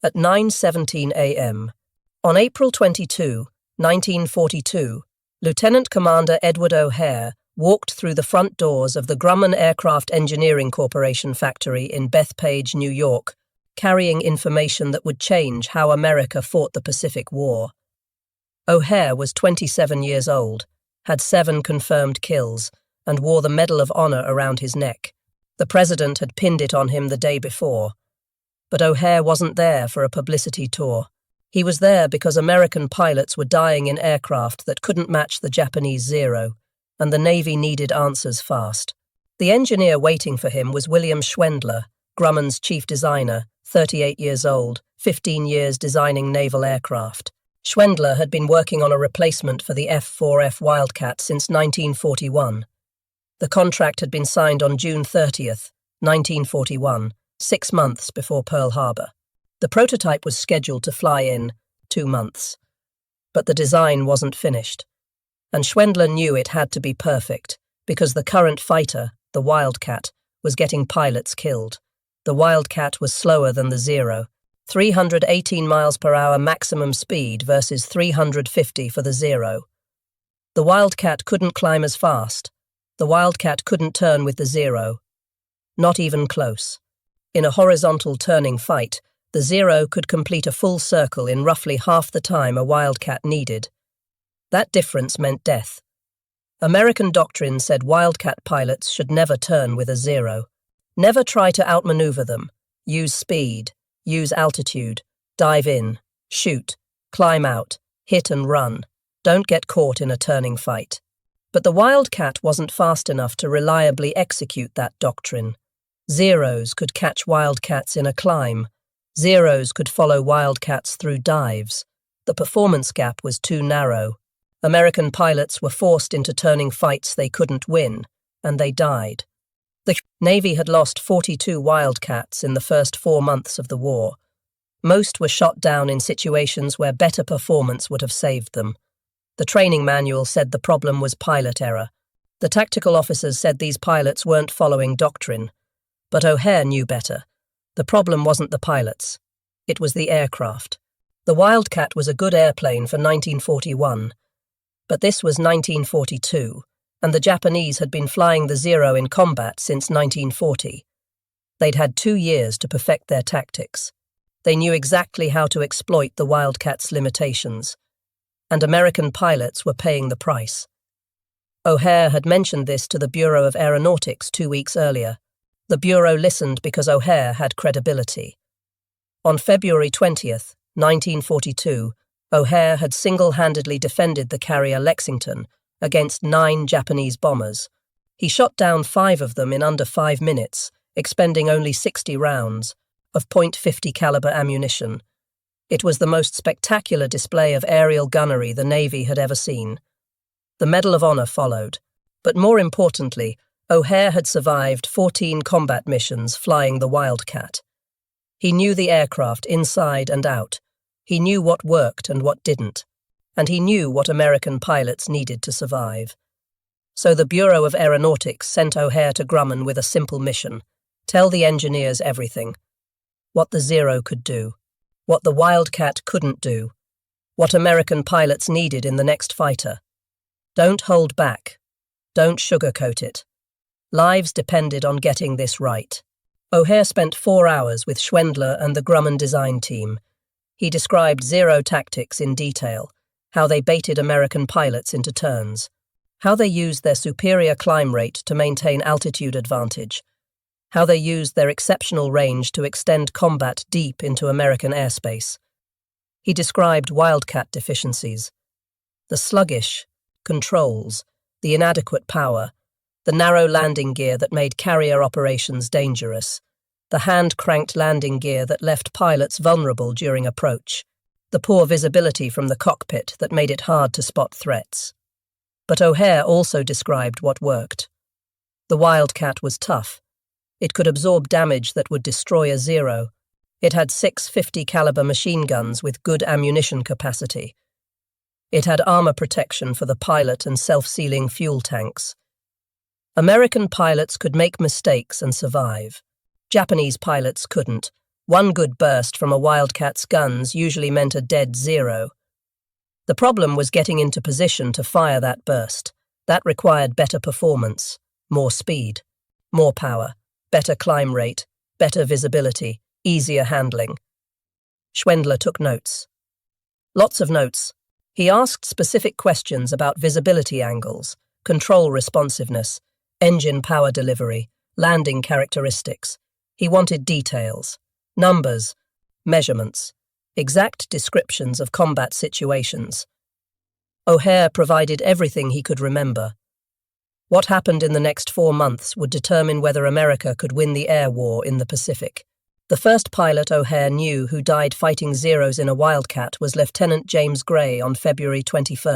at 9:17 a.m. On April 22, 1942, Lieutenant Commander Edward O'Hare walked through the front doors of the Grumman Aircraft Engineering Corporation factory in Bethpage, New York, carrying information that would change how America fought the Pacific War. O'Hare was 27 years old, had 7 confirmed kills, and wore the Medal of Honor around his neck. The president had pinned it on him the day before. But O'Hare wasn't there for a publicity tour. He was there because American pilots were dying in aircraft that couldn't match the Japanese Zero, and the Navy needed answers fast. The engineer waiting for him was William Schwendler, Grumman's chief designer, 38 years old, 15 years designing naval aircraft. Schwendler had been working on a replacement for the F6F Wildcat since 1941. The contract had been signed on June 30th, 1941, 6 months before Pearl Harbor. The prototype was scheduled to fly in 2 months. But the design wasn't finished. And Schwendler knew it had to be perfect, because the current fighter, the Wildcat, was getting pilots killed. The Wildcat was slower than the Zero, 318 miles per hour maximum speed versus 350 for the Zero. The Wildcat couldn't climb as fast. The Wildcat couldn't turn with the Zero. Not even close. In a horizontal turning fight, the Zero could complete a full circle in roughly half the time a Wildcat needed. That difference meant death. American doctrine said Wildcat pilots should never turn with a Zero. Never try to outmaneuver them. Use speed. Use altitude. Dive in. Shoot. Climb out. Hit and run. Don't get caught in a turning fight. But the Wildcat wasn't fast enough to reliably execute that doctrine. Zeros could catch Wildcats in a climb. Zeros could follow Wildcats through dives. The performance gap was too narrow. American pilots were forced into turning fights they couldn't win, and they died. The Navy had lost 42 Wildcats in the first 4 months of the war. Most were shot down in situations where better performance would have saved them. The training manual said the problem was pilot error. The tactical officers said these pilots weren't following doctrine. But O'Hare knew better. The problem wasn't the pilots. It was the aircraft. The Wildcat was a good airplane for 1941. But this was 1942, and the Japanese had been flying the Zero in combat since 1940. They'd had 2 years to perfect their tactics. They knew exactly how to exploit the Wildcat's limitations. And American pilots were paying the price. O'Hare had mentioned this to the Bureau of Aeronautics 2 weeks earlier. The Bureau listened because O'Hare had credibility. On February 20th, 1942, O'Hare had single-handedly defended the carrier Lexington against 9 Japanese bombers. He shot down 5 of them in under 5 minutes, expending only 60 rounds of .50 caliber ammunition. It was the most spectacular display of aerial gunnery the Navy had ever seen. The Medal of Honor followed, but more importantly, O'Hare had survived 14 combat missions flying the Wildcat. He knew the aircraft inside and out. He knew what worked and what didn't. And he knew what American pilots needed to survive. So the Bureau of Aeronautics sent O'Hare to Grumman with a simple mission: tell the engineers everything. What the Zero could do. What the Wildcat couldn't do. What American pilots needed in the next fighter. Don't hold back. Don't sugarcoat it. Lives depended on getting this right. O'Hare spent 4 hours with Schwendler and the Grumman design team. He described Zero tactics in detail, how they baited American pilots into turns, how they used their superior climb rate to maintain altitude advantage, how they used their exceptional range to extend combat deep into American airspace. He described Wildcat deficiencies: the sluggish controls, the inadequate power, the narrow landing gear that made carrier operations dangerous, the hand-cranked landing gear that left pilots vulnerable during approach, the poor visibility from the cockpit that made it hard to spot threats. But O'Hare also described what worked. The Wildcat was tough. It could absorb damage that would destroy a Zero. It had 6 .50 caliber machine guns with good ammunition capacity. It had armor protection for the pilot and self-sealing fuel tanks. American pilots could make mistakes and survive. Japanese pilots couldn't. One good burst from a Wildcat's guns usually meant a dead zero. The problem was getting into position to fire that burst. That required better performance, more speed, more power, better climb rate, better visibility, easier handling. Schwendler took notes. Lots of notes. He asked specific questions about visibility angles, control responsiveness, engine power delivery, landing characteristics. He wanted details, numbers, measurements, exact descriptions of combat situations. O'Hare provided everything he could remember. What happened in the next 4 months would determine whether America could win the air war in the Pacific. The first pilot O'Hare knew who died fighting Zeros in a Wildcat was Lieutenant James Gray on February 21,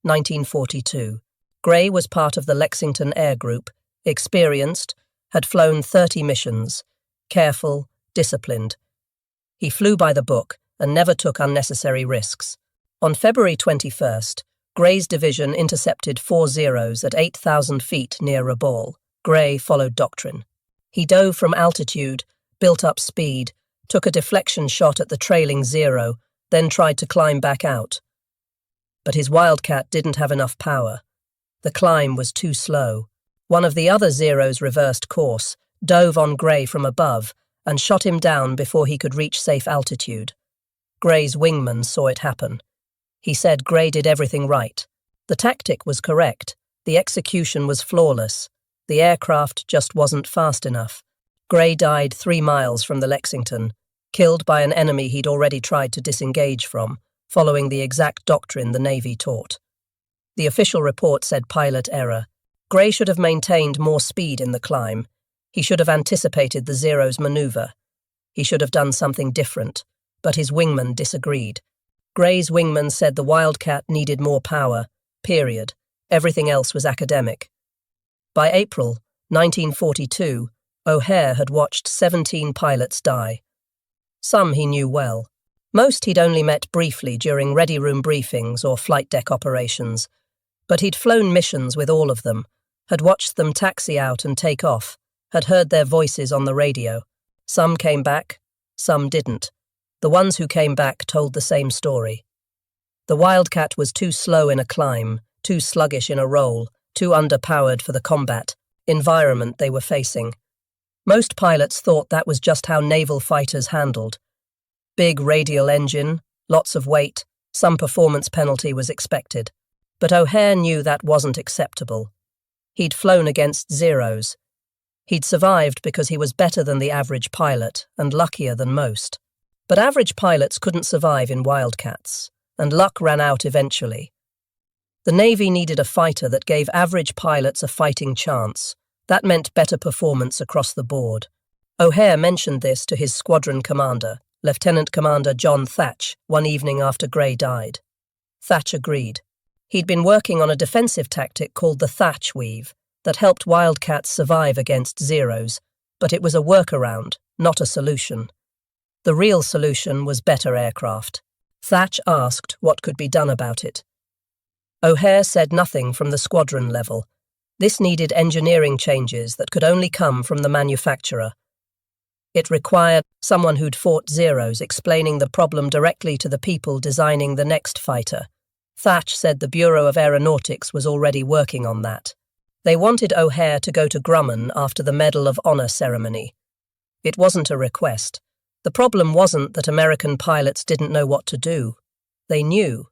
1942. Gray was part of the Lexington Air Group, experienced, had flown 30 missions, careful, disciplined. He flew by the book and never took unnecessary risks. On February 21st, Gray's division intercepted 4 Zeros at 8,000 feet near Rabaul. Gray followed doctrine. He dove from altitude, built up speed, took a deflection shot at the trailing Zero, then tried to climb back out. But his Wildcat didn't have enough power. The climb was too slow. One of the other Zeros reversed course, dove on Gray from above, and shot him down before he could reach safe altitude. Gray's wingman saw it happen. He said Gray did everything right. The tactic was correct. The execution was flawless. The aircraft just wasn't fast enough. Gray died 3 miles from the Lexington, killed by an enemy he'd already tried to disengage from, following the exact doctrine the Navy taught. The official report said pilot error. Gray should have maintained more speed in the climb. He should have anticipated the Zero's maneuver. He should have done something different, but his wingman disagreed. Gray's wingman said the Wildcat needed more power, period. Everything else was academic. By April 1942, O'Hare had watched 17 pilots die. Some he knew well. Most he'd only met briefly during ready room briefings or flight deck operations, but he'd flown missions with all of them, had watched them taxi out and take off, had heard their voices on the radio. Some came back, some didn't. The ones who came back told the same story. The Wildcat was too slow in a climb, too sluggish in a roll, too underpowered for the combat environment they were facing. Most pilots thought that was just how naval fighters handled. Big radial engine, lots of weight, some performance penalty was expected. But O'Hare knew that wasn't acceptable. He'd flown against Zeros. He'd survived because he was better than the average pilot and luckier than most. But average pilots couldn't survive in Wildcats, and luck ran out eventually. The Navy needed a fighter that gave average pilots a fighting chance. That meant better performance across the board. O'Hare mentioned this to his squadron commander, Lieutenant Commander John Thatch, one evening after Gray died. Thatch agreed. He'd been working on a defensive tactic called the Thatch Weave that helped Wildcats survive against Zeros, but it was a workaround, not a solution. The real solution was better aircraft. Thatch asked what could be done about it. O'Hare said nothing from the squadron level. This needed engineering changes that could only come from the manufacturer. It required someone who'd fought Zeros explaining the problem directly to the people designing the next fighter. Thatch said the Bureau of Aeronautics was already working on that. They wanted O'Hare to go to Grumman after the Medal of Honor ceremony. It wasn't a request. The problem wasn't that American pilots didn't know what to do. They knew.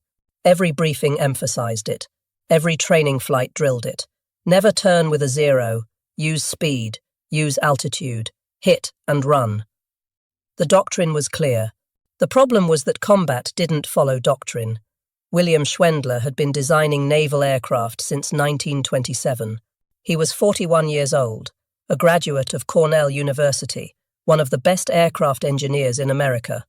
Every briefing emphasized it. Every training flight drilled it. Never turn with a Zero. Use speed. Use altitude. Hit and run. The doctrine was clear. The problem was that combat didn't follow doctrine. William Schwendler had been designing naval aircraft since 1927. He was 41 years old, a graduate of Cornell University, one of the best aircraft engineers in America.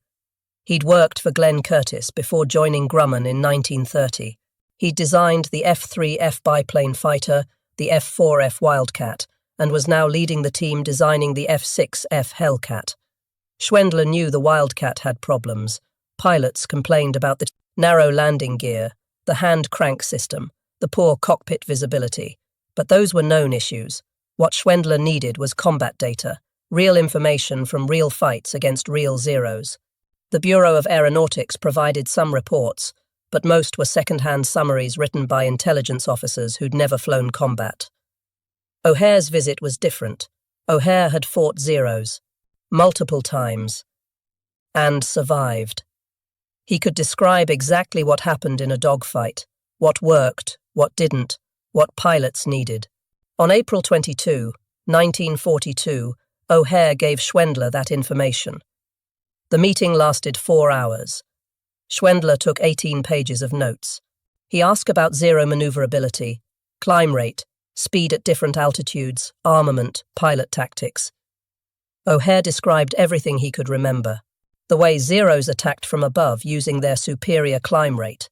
He'd worked for Glenn Curtiss before joining Grumman in 1930. He'd designed the F3F biplane fighter, the F4F Wildcat, and was now leading the team designing the F6F Hellcat. Schwendler knew the Wildcat had problems. Pilots complained about the narrow landing gear, the hand crank system, the poor cockpit visibility. But those were known issues. What Schwendler needed was combat data, real information from real fights against real zeros. The Bureau of Aeronautics provided some reports, but most were second-hand summaries written by intelligence officers who'd never flown combat. O'Hare's visit was different. O'Hare had fought zeros, multiple times, and survived. He could describe exactly what happened in a dogfight, what worked, what didn't, what pilots needed. On April 22, 1942, O'Hare gave Schwendler that information. The meeting lasted 4 hours. Schwendler took 18 pages of notes. He asked about zero maneuverability, climb rate, speed at different altitudes, armament, pilot tactics. O'Hare described everything he could remember. The way zeros attacked from above using their superior climb rate,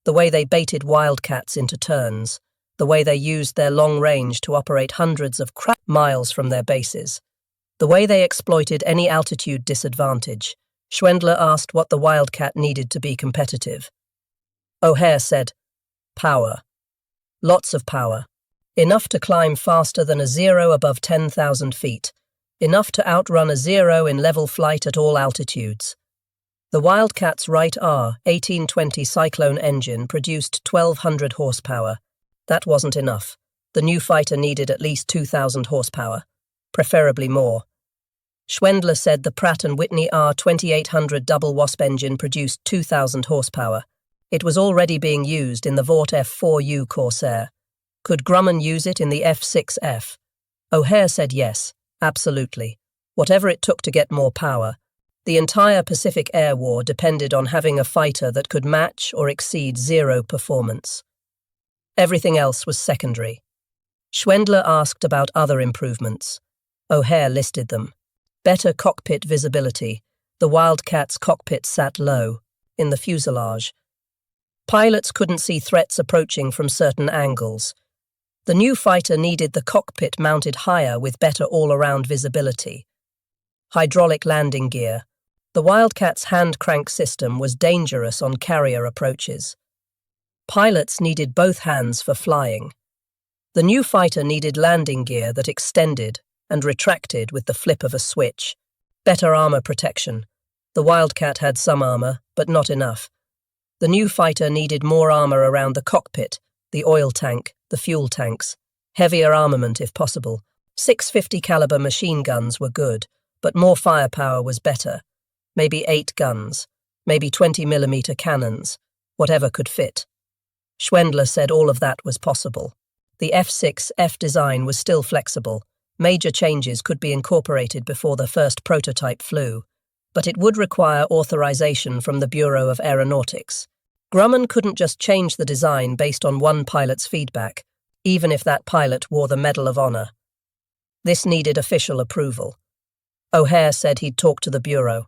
the way they baited wildcats into turns, the way they used their long range to operate hundreds of miles from their bases, the way they exploited any altitude disadvantage. Schwendler asked what the wildcat needed to be competitive. O'Hare said, power. Lots of power. Enough to climb faster than a zero above 10,000 feet. Enough to outrun a zero in level flight at all altitudes. The Wildcat's Wright R 1820 Cyclone engine produced 1,200 horsepower. That wasn't enough. The new fighter needed at least 2,000 horsepower, preferably more. Schwendler said the Pratt Whitney R 2800 double wasp engine produced 2,000 horsepower. It was already being used in the Vought F4U Corsair. Could Grumman use it in the F6F? O'Hare said yes. Absolutely. Whatever it took to get more power. The entire Pacific Air War depended on having a fighter that could match or exceed zero performance. Everything else was secondary. Schwendler asked about other improvements. O'Hare listed them. Better cockpit visibility. The Wildcat's cockpit sat low, in the fuselage. Pilots couldn't see threats approaching from certain angles. The new fighter needed the cockpit mounted higher with better all-around visibility. Hydraulic landing gear. The Wildcat's hand-crank system was dangerous on carrier approaches. Pilots needed both hands for flying. The new fighter needed landing gear that extended and retracted with the flip of a switch. Better armor protection. The Wildcat had some armor, but not enough. The new fighter needed more armor around the cockpit, the oil tank, the fuel tanks, heavier armament if possible. 650 caliber machine guns were good, but more firepower was better. Maybe 8 guns, maybe 20mm cannons, whatever could fit. Schwendler said all of that was possible. The F6F design was still flexible. Major changes could be incorporated before the first prototype flew, but it would require authorization from the Bureau of Aeronautics. Grumman couldn't just change the design based on one pilot's feedback, even if that pilot wore the Medal of Honor. This needed official approval. O'Hare said he'd talk to the Bureau.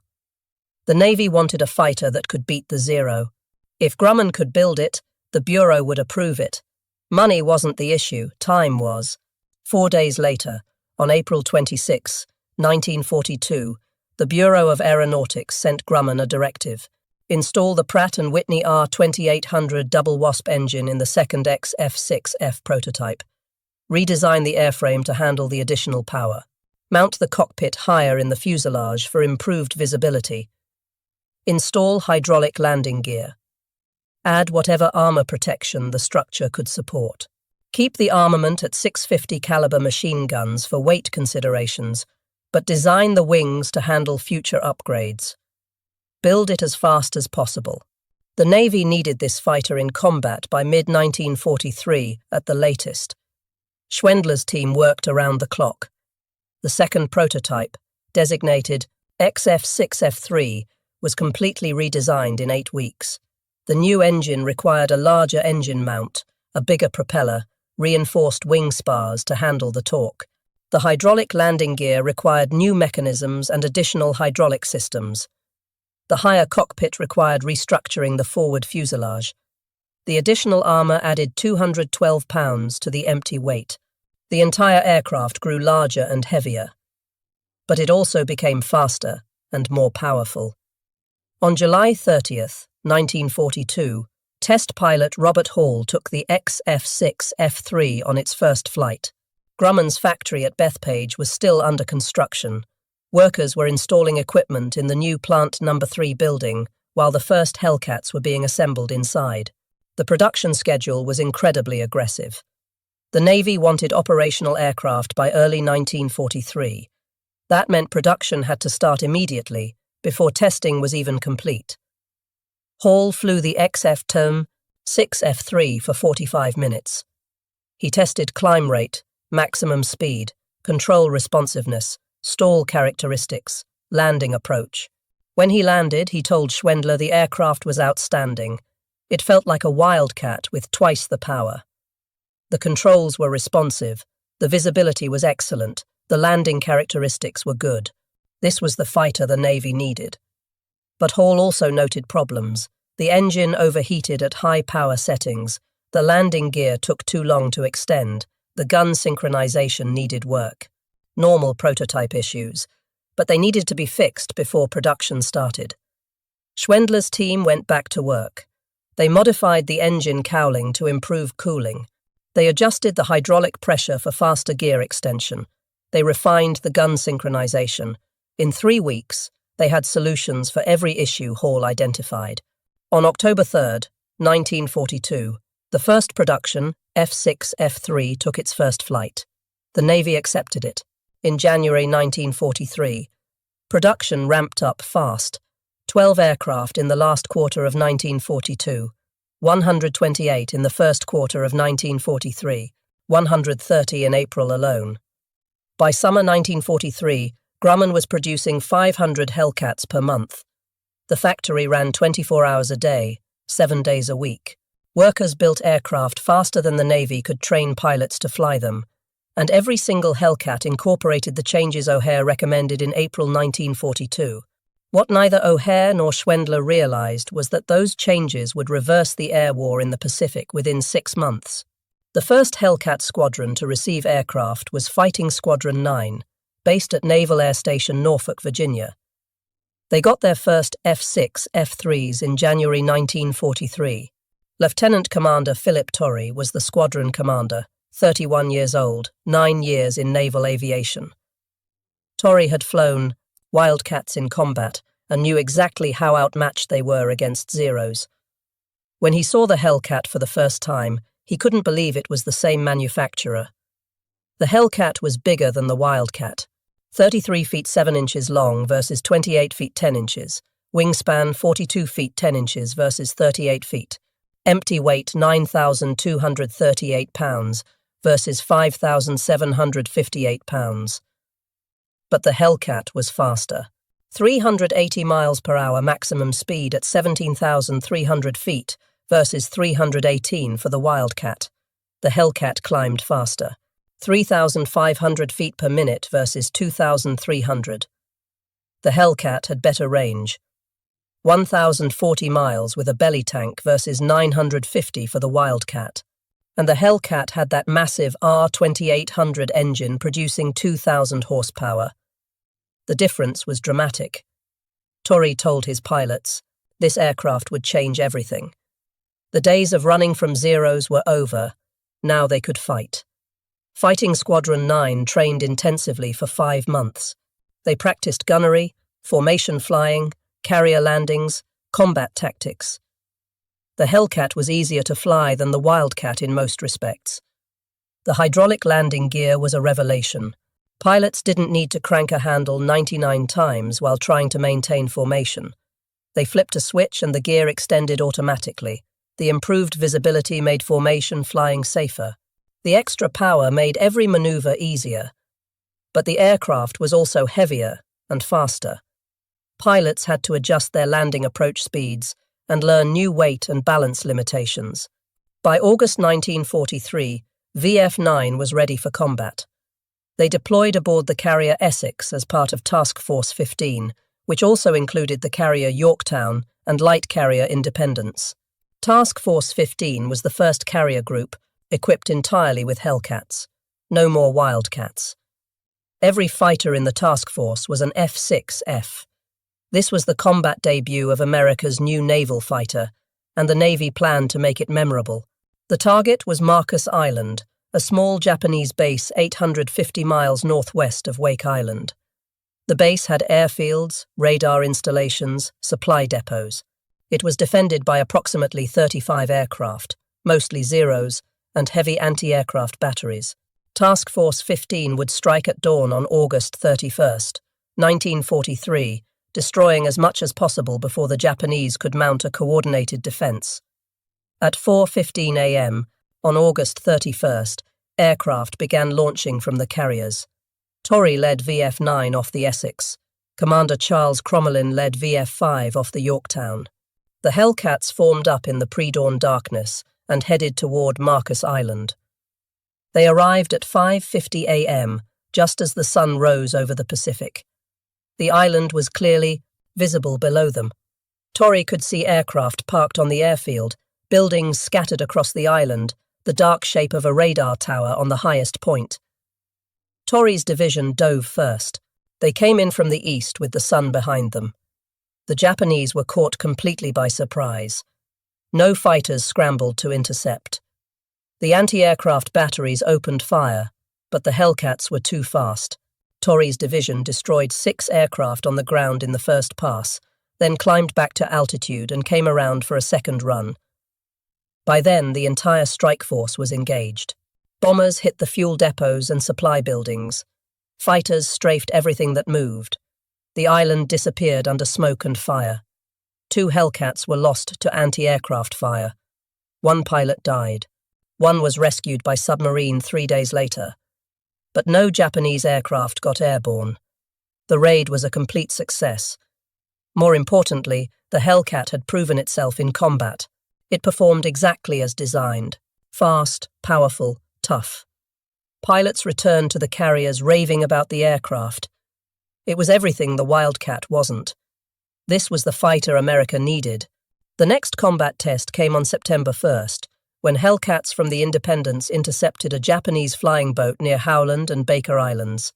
The Navy wanted a fighter that could beat the Zero. If Grumman could build it, the Bureau would approve it. Money wasn't the issue, time was. 4 days later, on April 26, 1942, the Bureau of Aeronautics sent Grumman a directive. Install the Pratt & Whitney R 2800 double wasp engine in the second F6F prototype. Redesign the airframe to handle the additional power. Mount the cockpit higher in the fuselage for improved visibility. Install hydraulic landing gear. Add whatever armor protection the structure could support. Keep the armament at 650 caliber machine guns for weight considerations, but design the wings to handle future upgrades. Build it as fast as possible. The Navy needed this fighter in combat by mid-1943 at the latest. Schwendler's team worked around the clock. The second prototype, designated XF6F3, was completely redesigned in 8 weeks. The new engine required a larger engine mount, a bigger propeller, reinforced wing spars to handle the torque. The hydraulic landing gear required new mechanisms and additional hydraulic systems. The higher cockpit required restructuring the forward fuselage. The additional armor added 212 pounds to the empty weight. The entire aircraft grew larger and heavier. But it also became faster and more powerful. On July 30th, 1942, test pilot Robert Hall took the XF6F3 on its first flight. Grumman's factory at Bethpage was still under construction. Workers were installing equipment in the new Plant No. 3 building, while the first Hellcats were being assembled inside. The production schedule was incredibly aggressive. The Navy wanted operational aircraft by early 1943. That meant production had to start immediately, before testing was even complete. Hall flew the F6F for 45 minutes. He tested climb rate, maximum speed, control responsiveness, stall characteristics, landing approach. When he landed, he told Schwendler the aircraft was outstanding. It felt like a Wildcat with twice the power. The controls were responsive, the visibility was excellent, the landing characteristics were good. This was the fighter the Navy needed. But Hall also noted problems. The engine overheated at high power settings, the landing gear took too long to extend, the gun synchronization needed work. Normal prototype issues, but they needed to be fixed before production started. Schwendler's team went back to work. They modified the engine cowling to improve cooling. They adjusted the hydraulic pressure for faster gear extension. They refined the gun synchronization. In 3 weeks, they had solutions for every issue Hall identified. On October 3, 1942, the first production, F6F took its first flight. The Navy accepted it. In January 1943, production ramped up fast. 12 aircraft in the last quarter of 1942, 128 in the first quarter of 1943, 130 in April alone. By summer 1943, Grumman was producing 500 Hellcats per month. The factory ran 24 hours a day, 7 days a week. Workers built aircraft faster than the Navy could train pilots to fly them, and every single Hellcat incorporated the changes O'Hare recommended in April 1942. What neither O'Hare nor Schwendler realized was that those changes would reverse the air war in the Pacific within 6 months. The first Hellcat squadron to receive aircraft was Fighting Squadron 9, based at Naval Air Station Norfolk, Virginia. They got their first F6F in January 1943. Lieutenant Commander Philip Torrey was the squadron commander, 31 years old, 9 years in naval aviation. Torrey had flown Wildcats in combat and knew exactly how outmatched they were against Zeros. When he saw the Hellcat for the first time, he couldn't believe it was the same manufacturer. The Hellcat was bigger than the Wildcat, 33 feet 7 inches long versus 28 feet 10 inches, wingspan 42 feet 10 inches versus 38 feet, empty weight 9,238 pounds versus 5,758 pounds. But the Hellcat was faster. 380 miles per hour maximum speed at 17,300 feet versus 318 for the Wildcat. The Hellcat climbed faster. 3,500 feet per minute versus 2,300. The Hellcat had better range. 1,040 miles with a belly tank versus 950 for the Wildcat. And the Hellcat had that massive R2800 engine producing 2,000 horsepower. The difference was dramatic. Torrey told his pilots, this aircraft would change everything. The days of running from Zeros were over. Now they could fight. Fighting Squadron 9 trained intensively for 5 months. They practiced gunnery, formation flying, carrier landings, combat tactics. The Hellcat was easier to fly than the Wildcat in most respects. The hydraulic landing gear was a revelation. Pilots didn't need to crank a handle 99 times while trying to maintain formation. They flipped a switch and the gear extended automatically. The improved visibility made formation flying safer. The extra power made every maneuver easier. But the aircraft was also heavier and faster. Pilots had to adjust their landing approach speeds and learn new weight and balance limitations. By August 1943, VF-9 was ready for combat. They deployed aboard the carrier Essex as part of Task Force 15, which also included the carrier Yorktown and light carrier Independence. Task Force 15 was the first carrier group equipped entirely with Hellcats. No more Wildcats. Every fighter in the task force was an F6F. This was the combat debut of America's new naval fighter, and the Navy planned to make it memorable. The target was Marcus Island, a small Japanese base 850 miles northwest of Wake Island. The base had airfields, radar installations, supply depots. It was defended by approximately 35 aircraft, mostly Zeros, and heavy anti-aircraft batteries. Task Force 15 would strike at dawn on August 31st, 1943, destroying as much as possible before the Japanese could mount a coordinated defense. At 4:15 a.m., on August 31st, aircraft began launching from the carriers. Torrey led VF-9 off the Essex. Commander Charles Crommelin led VF-5 off the Yorktown. The Hellcats formed up in the pre-dawn darkness and headed toward Marcus Island. They arrived at 5:50 a.m., just as the sun rose over the Pacific. The island was clearly visible below them. Torrey could see aircraft parked on the airfield, buildings scattered across the island, the dark shape of a radar tower on the highest point. Torrey's division dove first. They came in from the east with the sun behind them. The Japanese were caught completely by surprise. No fighters scrambled to intercept. The anti-aircraft batteries opened fire, but the Hellcats were too fast. Torrey's division destroyed 6 aircraft on the ground in the first pass, then climbed back to altitude and came around for a second run. By then, the entire strike force was engaged. Bombers hit the fuel depots and supply buildings. Fighters strafed everything that moved. The island disappeared under smoke and fire. 2 Hellcats were lost to anti-aircraft fire. 1 pilot died. 1 was rescued by submarine 3 days later. But no Japanese aircraft got airborne. The raid was a complete success. More importantly, the Hellcat had proven itself in combat. It performed exactly as designed. Fast, powerful, tough. Pilots returned to the carriers raving about the aircraft. It was everything the Wildcat wasn't. This was the fighter America needed. The next combat test came on September 1st, when Hellcats from the Independence intercepted a Japanese flying boat near Howland and Baker Islands.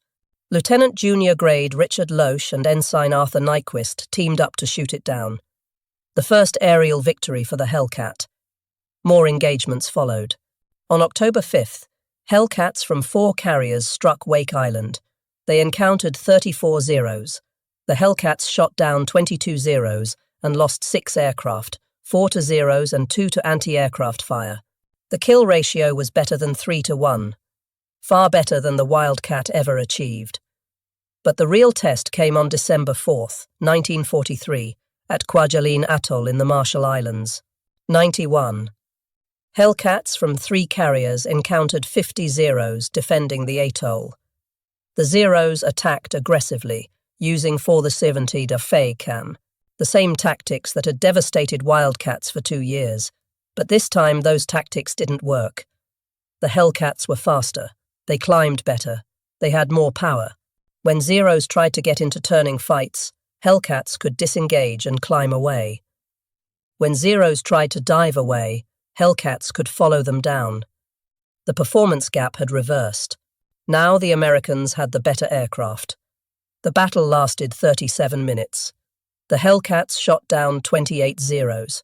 Lieutenant Junior Grade Richard Loesch and Ensign Arthur Nyquist teamed up to shoot it down. The first aerial victory for the Hellcat. More engagements followed. On October 5th, Hellcats from 4 carriers struck Wake Island. They encountered 34 Zeros. The Hellcats shot down 22 Zeros and lost 6 aircraft, 4 to Zeros and 2 to anti-aircraft fire. The kill ratio was better than 3-1, far better than the Wildcat ever achieved. But the real test came on December 4th, 1943, at Kwajalein Atoll in the Marshall Islands. 91. Hellcats from 3 carriers encountered 50 Zeros defending the atoll. The Zeros attacked aggressively, using 470 Fei-Kan, the same tactics that had devastated Wildcats for 2 years. But this time those tactics didn't work. The Hellcats were faster. They climbed better. They had more power. When Zeros tried to get into turning fights, Hellcats could disengage and climb away. When Zeros tried to dive away, Hellcats could follow them down. The performance gap had reversed. Now the Americans had the better aircraft. The battle lasted 37 minutes. The Hellcats shot down 28 Zeros.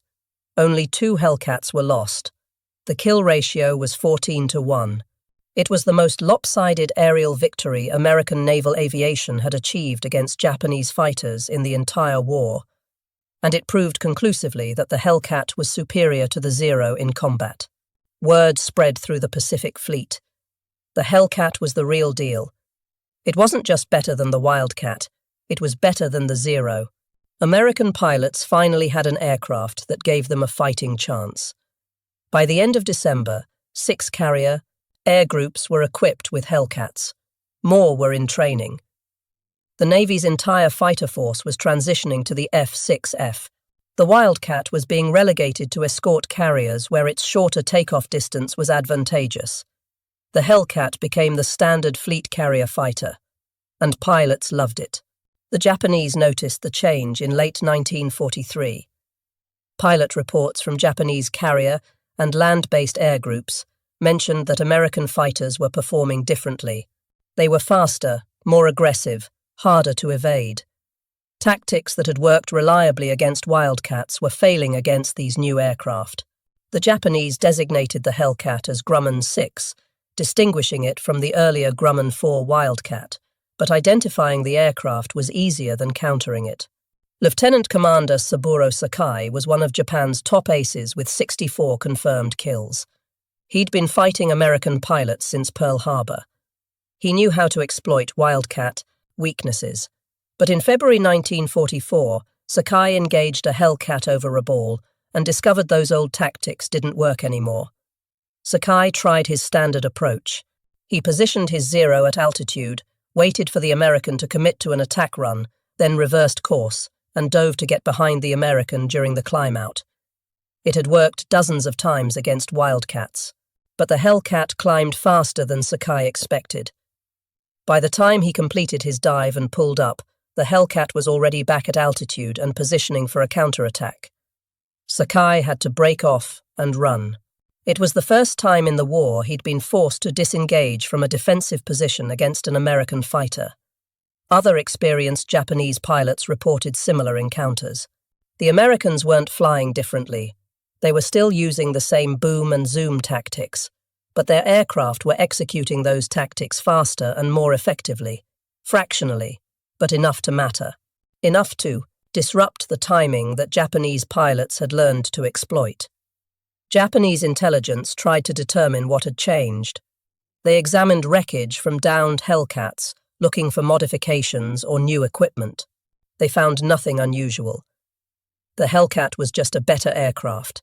Only 2 Hellcats were lost. The kill ratio was 14-1. It was the most lopsided aerial victory American naval aviation had achieved against Japanese fighters in the entire war, and it proved conclusively that the Hellcat was superior to the Zero in combat. Word spread through the Pacific Fleet. The Hellcat was the real deal. It wasn't just better than the Wildcat, it was better than the Zero. American pilots finally had an aircraft that gave them a fighting chance. By the end of December, 6 carrier air groups were equipped with Hellcats. More were in training. The Navy's entire fighter force was transitioning to the F6F. The Wildcat was being relegated to escort carriers where its shorter takeoff distance was advantageous. The Hellcat became the standard fleet carrier fighter, and pilots loved it. The Japanese noticed the change in late 1943. Pilot reports from Japanese carrier and land-based air groups mentioned that American fighters were performing differently. They were faster, more aggressive, harder to evade. Tactics that had worked reliably against Wildcats were failing against these new aircraft. The Japanese designated the Hellcat as Grumman 6 distinguishing it from the earlier Grumman 4 Wildcat, but identifying the aircraft was easier than countering it. Lieutenant Commander Saburo Sakai was one of Japan's top aces with 64 confirmed kills. He'd been fighting American pilots since Pearl Harbor. He knew how to exploit Wildcat weaknesses. But in February 1944, Sakai engaged a Hellcat over a ball and discovered those old tactics didn't work anymore. Sakai tried his standard approach. He positioned his Zero at altitude, waited for the American to commit to an attack run, then reversed course, and dove to get behind the American during the climb-out. It had worked dozens of times against Wildcats, but the Hellcat climbed faster than Sakai expected. By the time he completed his dive and pulled up, the Hellcat was already back at altitude and positioning for a counterattack. Sakai had to break off and run. It was the first time in the war he'd been forced to disengage from a defensive position against an American fighter. Other experienced Japanese pilots reported similar encounters. The Americans weren't flying differently. They were still using the same boom and zoom tactics, but their aircraft were executing those tactics faster and more effectively, fractionally, but enough to matter. Enough to disrupt the timing that Japanese pilots had learned to exploit. Japanese intelligence tried to determine what had changed. They examined wreckage from downed Hellcats, looking for modifications or new equipment. They found nothing unusual. The Hellcat was just a better aircraft.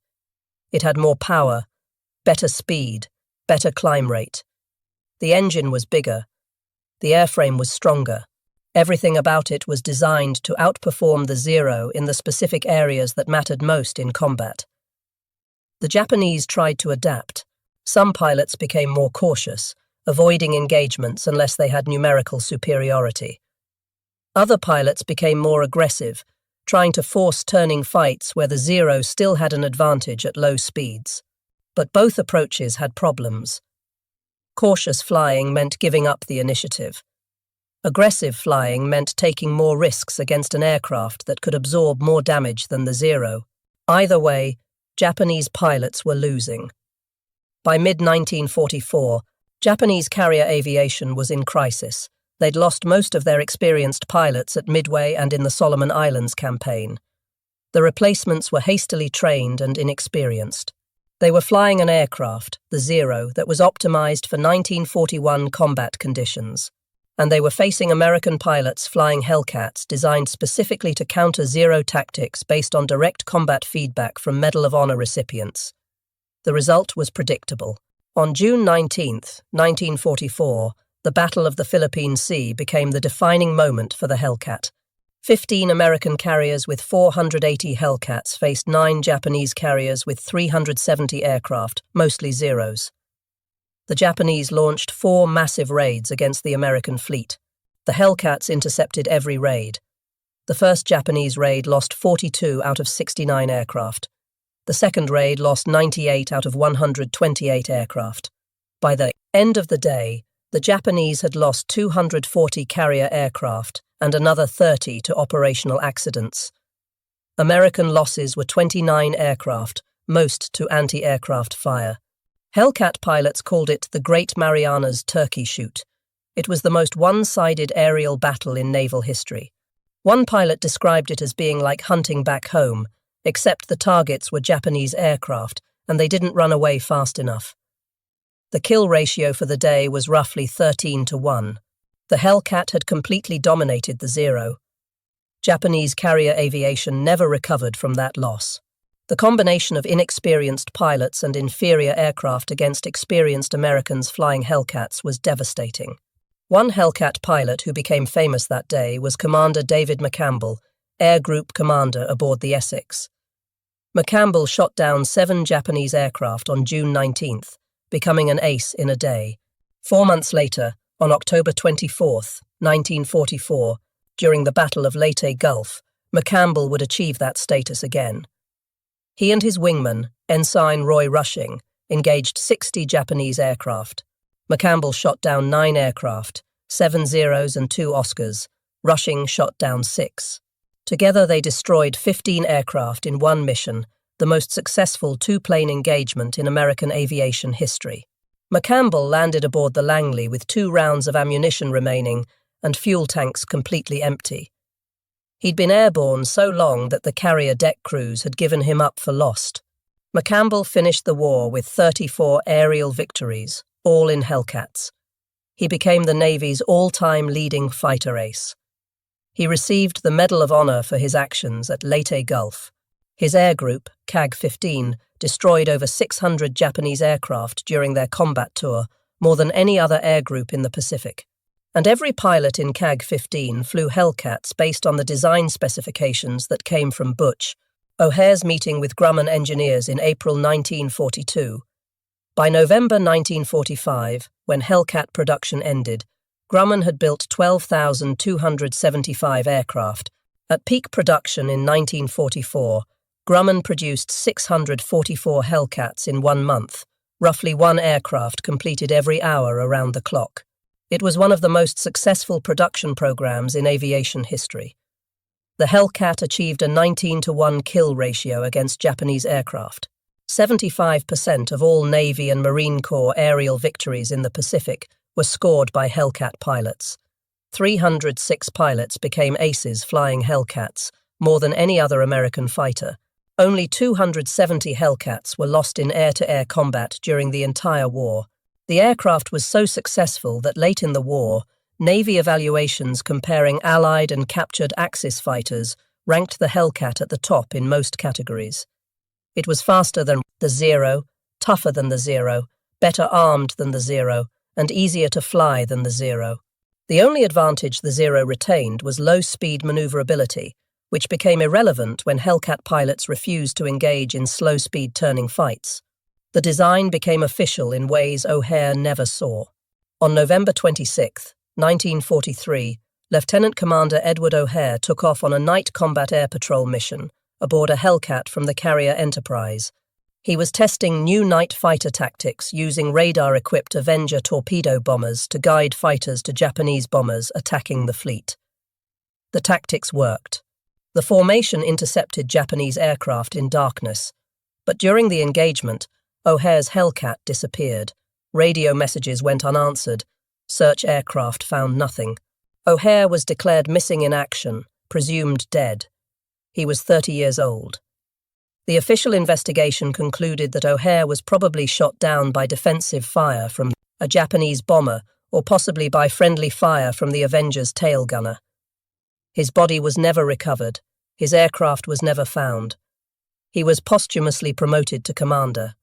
It had more power, better speed, better climb rate. The engine was bigger. The airframe was stronger. Everything about it was designed to outperform the Zero in the specific areas that mattered most in combat. The Japanese tried to adapt. Some pilots became more cautious, avoiding engagements unless they had numerical superiority. Other pilots became more aggressive, trying to force turning fights where the Zero still had an advantage at low speeds. But both approaches had problems. Cautious flying meant giving up the initiative. Aggressive flying meant taking more risks against an aircraft that could absorb more damage than the Zero. Either way, Japanese pilots were losing. By mid-1944, Japanese carrier aviation was in crisis. They'd lost most of their experienced pilots at Midway and in the Solomon Islands campaign. The replacements were hastily trained and inexperienced. They were flying an aircraft, the Zero, that was optimized for 1941 combat conditions. And they were facing American pilots flying Hellcats designed specifically to counter Zero tactics based on direct combat feedback from Medal of Honor recipients. The result was predictable. On June 19, 1944, the Battle of the Philippine Sea became the defining moment for the Hellcat. 15 American carriers with 480 Hellcats faced 9 Japanese carriers with 370 aircraft, mostly Zeros. The Japanese launched 4 massive raids against the American fleet. The Hellcats intercepted every raid. The first Japanese raid lost 42 out of 69 aircraft. The second raid lost 98 out of 128 aircraft. By the end of the day, the Japanese had lost 240 carrier aircraft and another 30 to operational accidents. American losses were 29 aircraft, most to anti-aircraft fire. Hellcat pilots called it the Great Marianas Turkey Shoot. It was the most one-sided aerial battle in naval history. One pilot described it as being like hunting back home, except the targets were Japanese aircraft and they didn't run away fast enough. The kill ratio for the day was roughly 13-1. The Hellcat had completely dominated the Zero. Japanese carrier aviation never recovered from that loss. The combination of inexperienced pilots and inferior aircraft against experienced Americans flying Hellcats was devastating. One Hellcat pilot who became famous that day was Commander David McCampbell, Air Group Commander aboard the Essex. McCampbell shot down 7 Japanese aircraft on June 19th, becoming an ace in a day. 4 months later, on October 24, 1944, during the Battle of Leyte Gulf, McCampbell would achieve that status again. He and his wingman, Ensign Roy Rushing, engaged 60 Japanese aircraft. McCampbell shot down 9 aircraft, 7 Zeros and 2 Oscars. Rushing shot down 6. Together they destroyed 15 aircraft in one mission, the most successful 2-plane engagement in American aviation history. McCampbell landed aboard the Langley with 2 rounds of ammunition remaining and fuel tanks completely empty. He'd been airborne so long that the carrier deck crews had given him up for lost. McCampbell finished the war with 34 aerial victories, all in Hellcats. He became the Navy's all-time leading fighter ace. He received the Medal of Honor for his actions at Leyte Gulf. His air group, CAG-15, destroyed over 600 Japanese aircraft during their combat tour, more than any other air group in the Pacific. And every pilot in CAG-15 flew Hellcats based on the design specifications that came from Butch, O'Hare's meeting with Grumman engineers in April 1942. By November 1945, when Hellcat production ended, Grumman had built 12,275 aircraft. At peak production in 1944, Grumman produced 644 Hellcats in 1 month, roughly 1 aircraft completed every hour around the clock. It was one of the most successful production programs in aviation history. The Hellcat achieved a 19-to-1 kill ratio against Japanese aircraft. 75% of all Navy and Marine Corps aerial victories in the Pacific were scored by Hellcat pilots. 306 pilots became aces flying Hellcats, more than any other American fighter. Only 270 Hellcats were lost in air-to-air combat during the entire war. The aircraft was so successful that late in the war, Navy evaluations comparing Allied and captured Axis fighters ranked the Hellcat at the top in most categories. It was faster than the Zero, tougher than the Zero, better armed than the Zero, and easier to fly than the Zero. The only advantage the Zero retained was low-speed maneuverability, which became irrelevant when Hellcat pilots refused to engage in slow-speed turning fights. The design became official in ways O'Hare never saw. On November 26, 1943, Lieutenant Commander Edward O'Hare took off on a night combat air patrol mission aboard a Hellcat from the carrier Enterprise. He was testing new night fighter tactics using radar-equipped Avenger torpedo bombers to guide fighters to Japanese bombers attacking the fleet. The tactics worked. The formation intercepted Japanese aircraft in darkness, but during the engagement, O'Hare's Hellcat disappeared. Radio messages went unanswered. Search aircraft found nothing. O'Hare was declared missing in action, presumed dead. He was 30 years old. The official investigation concluded that O'Hare was probably shot down by defensive fire from a Japanese bomber or possibly by friendly fire from the Avenger's tail gunner. His body was never recovered. His aircraft was never found. He was posthumously promoted to commander.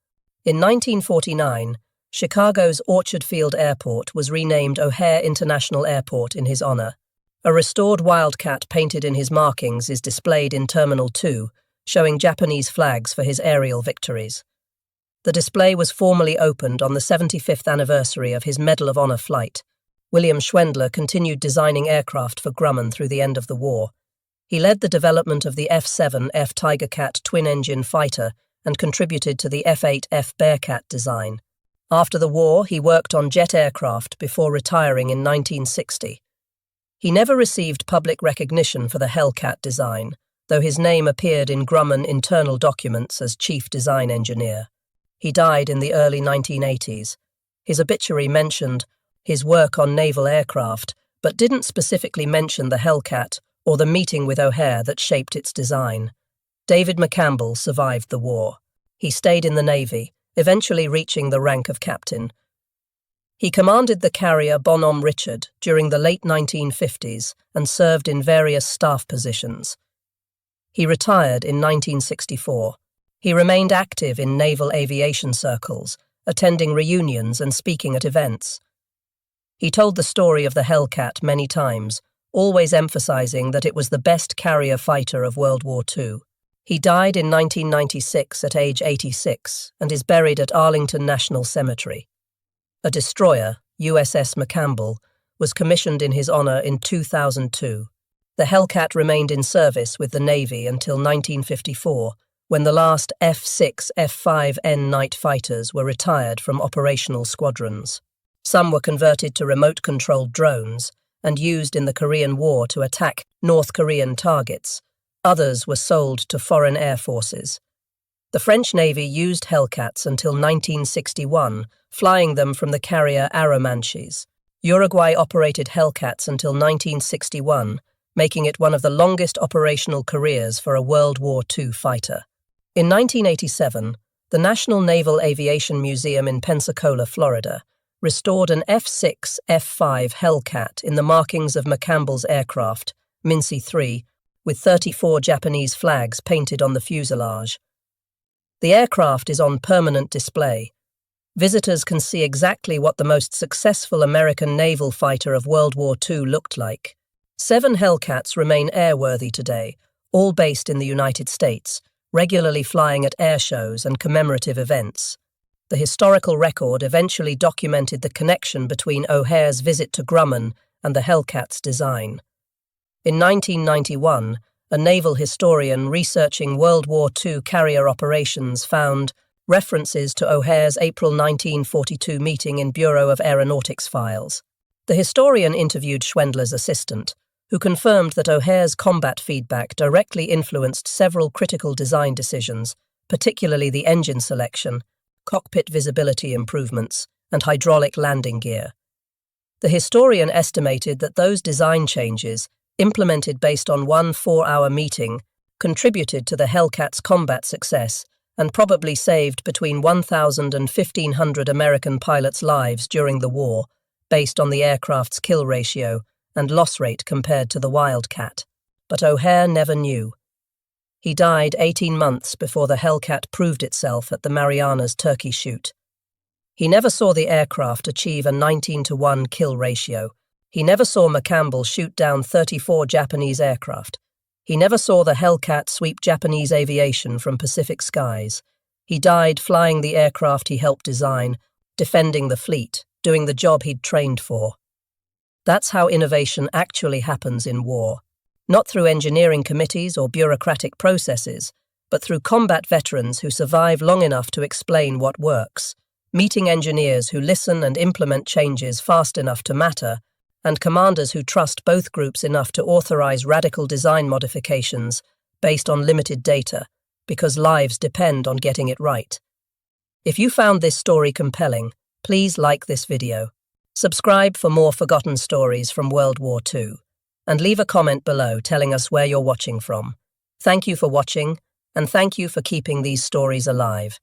In 1949, Chicago's Orchard Field Airport was renamed O'Hare International Airport in his honor. A restored Wildcat painted in his markings is displayed in Terminal 2, showing Japanese flags for his aerial victories. The display was formally opened on the 75th anniversary of his Medal of Honor flight. William Schwendler continued designing aircraft for Grumman through the end of the war. He led the development of the F6F Tigercat twin-engine fighter and contributed to the F8F Bearcat design. After the war, he worked on jet aircraft before retiring in 1960. He never received public recognition for the Hellcat design, though his name appeared in Grumman internal documents as chief design engineer. He died in the early 1980s. His obituary mentioned his work on naval aircraft, but didn't specifically mention the Hellcat or the meeting with O'Hare that shaped its design. David McCampbell survived the war. He stayed in the Navy, eventually reaching the rank of captain. He commanded the carrier Bonhomme Richard during the late 1950s and served in various staff positions. He retired in 1964. He remained active in naval aviation circles, attending reunions and speaking at events. He told the story of the Hellcat many times, always emphasizing that it was the best carrier fighter of World War II. He died in 1996 at age 86 and is buried at Arlington National Cemetery. A destroyer, USS McCampbell, was commissioned in his honor in 2002. The Hellcat remained in service with the Navy until 1954, when the last F6 F5N night fighters were retired from operational squadrons. Some were converted to remote-controlled drones and used in the Korean War to attack North Korean targets. Others were sold to foreign air forces. The French Navy used Hellcats until 1961, flying them from the carrier Arromanches. Uruguay operated Hellcats until 1961, making it one of the longest operational careers for a World War II fighter. In 1987, the National Naval Aviation Museum in Pensacola, Florida, restored an F6F Hellcat in the markings of McCampbell's aircraft, Mincy 3, with 34 Japanese flags painted on the fuselage. The aircraft is on permanent display. Visitors can see exactly what the most successful American naval fighter of World War II looked like. 7 Hellcats remain airworthy today, all based in the United States, regularly flying at air shows and commemorative events. The historical record eventually documented the connection between O'Hare's visit to Grumman and the Hellcat's design. In 1991, a naval historian researching World War II carrier operations found references to O'Hare's April 1942 meeting in Bureau of Aeronautics files. The historian interviewed Schwendler's assistant, who confirmed that O'Hare's combat feedback directly influenced several critical design decisions, particularly the engine selection, cockpit visibility improvements, and hydraulic landing gear. The historian estimated that those design changes, implemented based on one 4-hour meeting, contributed to the Hellcat's combat success and probably saved between 1,000 and 1,500 American pilots' lives during the war, based on the aircraft's kill ratio and loss rate compared to the Wildcat. But O'Hare never knew. He died 18 months before the Hellcat proved itself at the Marianas Turkey shoot. He never saw the aircraft achieve a 19-to-1 kill ratio. He never saw McCampbell shoot down 34 Japanese aircraft. He never saw the Hellcat sweep Japanese aviation from Pacific skies. He died flying the aircraft he helped design, defending the fleet, doing the job he'd trained for. That's how innovation actually happens in war. Not through engineering committees or bureaucratic processes, but through combat veterans who survive long enough to explain what works, meeting engineers who listen and implement changes fast enough to matter, and commanders who trust both groups enough to authorize radical design modifications based on limited data, because lives depend on getting it right. If you found this story compelling, please like this video. Subscribe for more forgotten stories from World War II, and leave a comment below telling us where you're watching from. Thank you for watching, and thank you for keeping these stories alive.